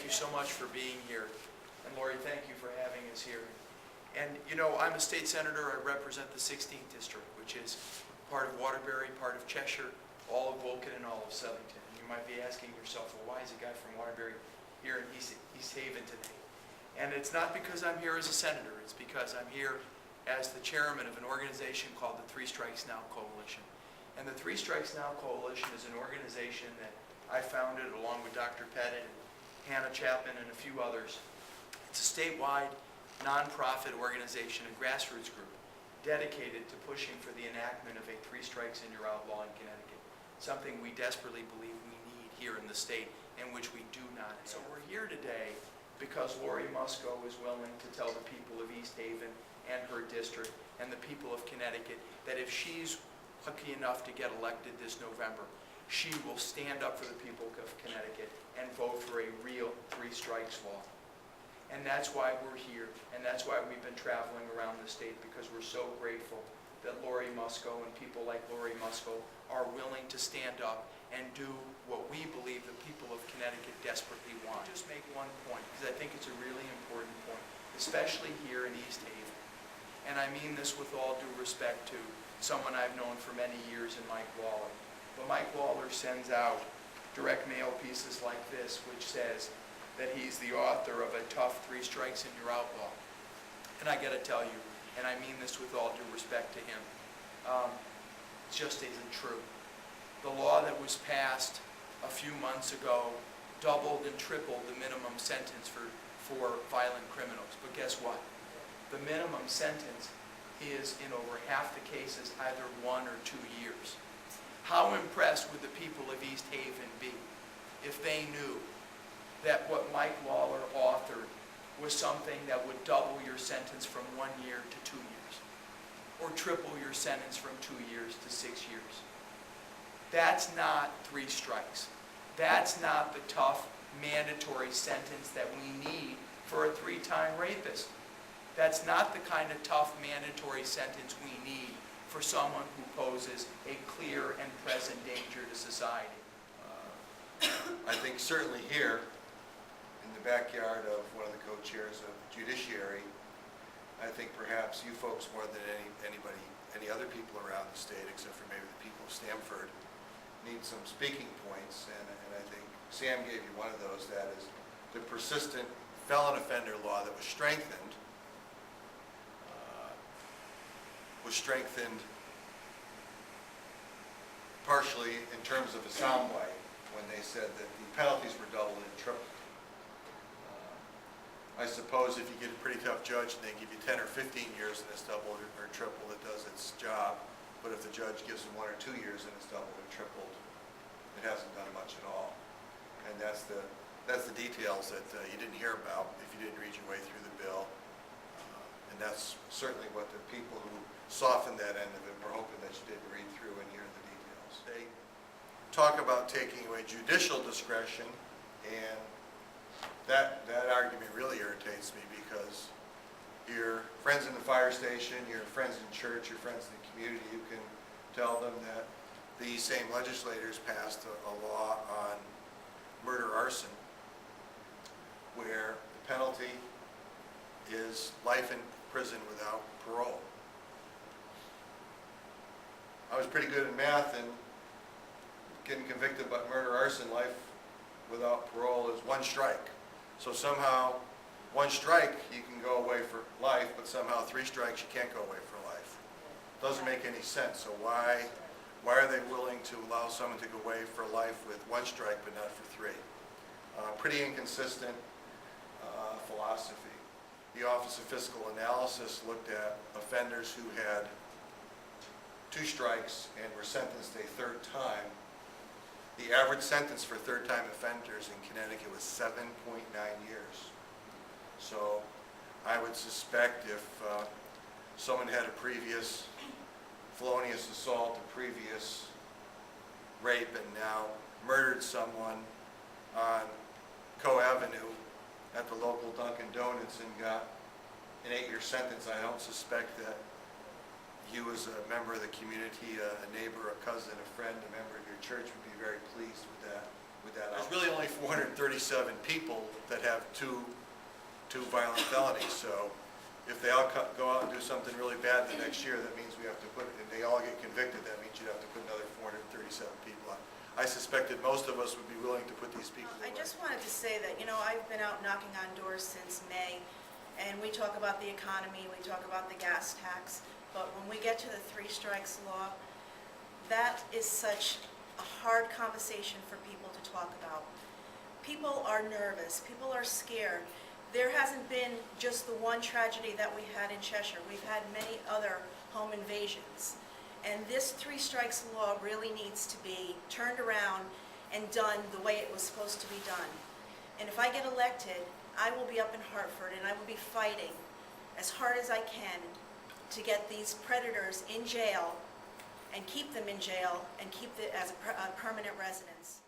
thank you so much for being here. And Lori, thank you for having us here. And you know, I'm a state senator. I represent the 16th district, which is part of Waterbury, part of Cheshire, all of Woken, and all of Southington. And you might be asking yourself, well, why is a guy from Waterbury here in East Haven today? And it's not because I'm here as a senator. It's because I'm here as the chairman of an organization called the Three Strikes Now Coalition. And the Three Strikes Now Coalition is an organization that I founded along with Dr. Pettit, Hannah Chapman, and a few others. It's a statewide, nonprofit organization, a grassroots group, dedicated to pushing for the enactment of a three strikes and you're out law in Connecticut, something we desperately believe we need here in the state, and which we do not. So we're here today because Lori Musco is willing to tell the people of East Haven and her district and the people of Connecticut that if she's lucky enough to get elected this November, she will stand up for the people of Connecticut and vote for a real three strikes law. And that's why we're here, and that's why we've been traveling around the state, because we're so grateful that Lori Musco and people like Lori Musco are willing to stand up and do what we believe the people of Connecticut desperately want. Just make one point, because I think it's a really important point, especially here in East Haven. And I mean this with all due respect to someone I've known for many years in Mike Waller. But Mike Waller sends out direct mail pieces like this, which says that he's the author of a tough three strikes and you're outlaw. And I got to tell you, and I mean this with all due respect to him, it just isn't true. The law that was passed a few months ago doubled and tripled the minimum sentence for violent criminals. But guess what? The minimum sentence is, in over half the cases, either 1 or 2 years. How impressed would the people of East Haven be if they knew that what Mike Waller authored was something that would double your sentence from 1 year to 2 years, or triple your sentence from 2 years to 6 years? That's not three strikes. That's not the tough, mandatory sentence that we need for a 3-time rapist. That's not the kind of tough, mandatory sentence we need for someone who poses a clear and present danger to society. I think certainly here, in the backyard of one of the co-chairs of Judiciary, I think perhaps you folks more than any other people around the state, except for maybe the people of Stamford, need some speaking points, and I think Sam gave you one of those. That is the persistent felon offender law that was strengthened partially in terms of a soundbite when they said that the penalties were doubled and tripled. I suppose if you get a pretty tough judge and they give you 10 or 15 years and it's doubled or tripled, it does its job. But if the judge gives them 1 or 2 years and it's doubled or tripled, it hasn't done much at all. And that's the details that you didn't hear about if you didn't read your way through the bill. And that's certainly what the people who softened that end of it were hoping that you didn't read through and hear the details. They talk about taking away judicial discretion, and that argument really irritates me, because your friends in the fire station, your friends in church, your friends in the community, you can tell them that these same legislators passed a law on murder arson, where the penalty is life in prison without parole. I was pretty good in math, and getting convicted about murder arson, life without parole is 1 strike. So somehow 1 strike you can go away for life, but somehow 3 strikes you can't go away for life. Doesn't make any sense. So why are they willing to allow someone to go away for life with 1 strike but not for 3? Pretty inconsistent philosophy. The Office of Fiscal Analysis looked at offenders who had 2 strikes and were sentenced a 3rd time. The average sentence for 3rd-time offenders in Connecticut was 7.9 years. So I would suspect if someone had a previous felonious assault, a previous rape, and now murdered someone on Co Avenue at the local Dunkin' Donuts and got an 8-year sentence, I don't suspect that you as a member of the community, a neighbor, a cousin, a friend, a member of your church would be very pleased with that with that. There's really only 437 people that have two violent felonies, so if they all go out and do something really bad the next year, that means we have to put, if they all get convicted, that means you'd have to put another 437 people on. I suspected most of us would be willing to put these people I away. just wanted to say that, I've been out knocking on doors since May, and we talk about the economy, we talk about the gas tax, but when we get to the three strikes law, that is such a hard conversation for people to talk about. People are nervous, people are scared. There hasn't been just the one tragedy that we had in Cheshire. We've had many other home invasions. And this three strikes law really needs to be turned around and done the way it was supposed to be done. And if I get elected, I will be up in Hartford and I will be fighting as hard as I can to get these predators in jail and keep them in jail and keep it as a permanent residence.